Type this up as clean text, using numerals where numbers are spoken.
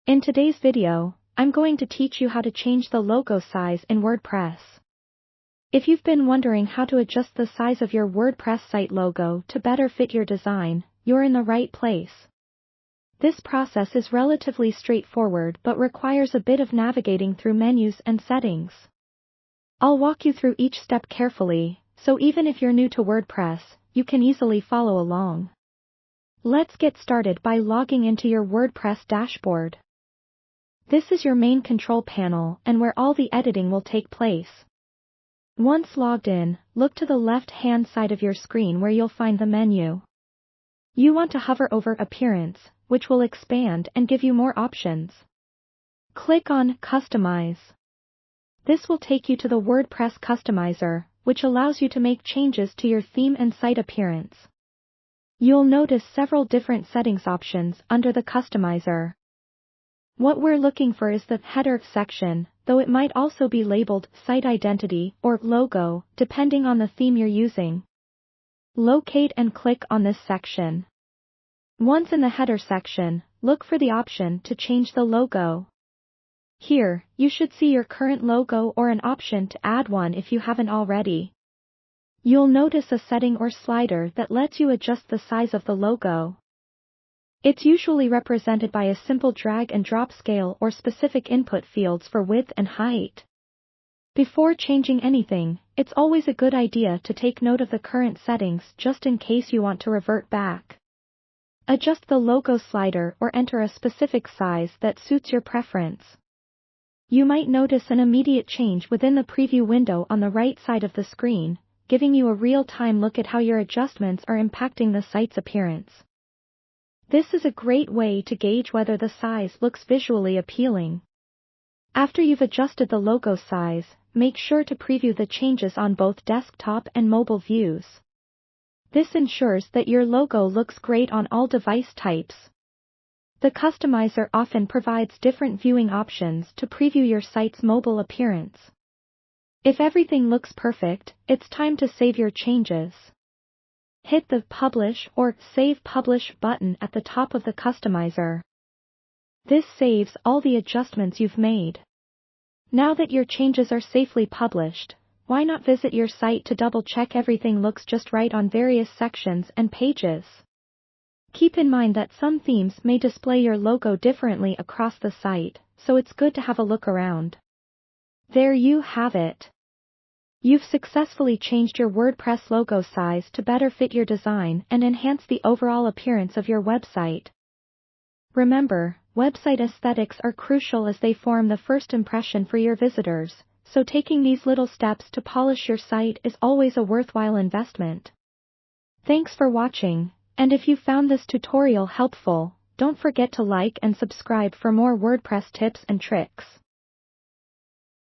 In today's video, I'm going to teach you how to change the logo size in WordPress. If you've been wondering how to adjust the size of your WordPress site logo to better fit your design, you're in the right place. This process is relatively straightforward but requires a bit of navigating through menus and settings. I'll walk you through each step carefully, so even if you're new to WordPress, you can easily follow along. Let's get started by logging into your WordPress dashboard. This is your main control panel and where all the editing will take place. Once logged in, look to the left-hand side of your screen where you'll find the menu. You want to hover over Appearance, which will expand and give you more options. Click on Customize. This will take you to the WordPress Customizer, which allows you to make changes to your theme and site appearance. You'll notice several different settings options under the Customizer. What we're looking for is the header section, though it might also be labeled Site Identity or Logo, depending on the theme you're using. Locate and click on this section. Once in the header section, look for the option to change the logo. Here, you should see your current logo or an option to add one if you haven't already. You'll notice a setting or slider that lets you adjust the size of the logo. It's usually represented by a simple drag and drop scale or specific input fields for width and height. Before changing anything, it's always a good idea to take note of the current settings just in case you want to revert back. Adjust the logo slider or enter a specific size that suits your preference. You might notice an immediate change within the preview window on the right side of the screen, giving you a real-time look at how your adjustments are impacting the site's appearance. This is a great way to gauge whether the size looks visually appealing. After you've adjusted the logo size, make sure to preview the changes on both desktop and mobile views. This ensures that your logo looks great on all device types. The Customizer often provides different viewing options to preview your site's mobile appearance. If everything looks perfect, it's time to save your changes. Hit the Publish or Save Publish button at the top of the Customizer. This saves all the adjustments you've made. Now that your changes are safely published, why not visit your site to double-check everything looks just right on various sections and pages? Keep in mind that some themes may display your logo differently across the site, so it's good to have a look around. There you have it. You've successfully changed your WordPress logo size to better fit your design and enhance the overall appearance of your website. Remember, website aesthetics are crucial as they form the first impression for your visitors, so taking these little steps to polish your site is always a worthwhile investment. Thanks for watching, and if you found this tutorial helpful, don't forget to like and subscribe for more WordPress tips and tricks.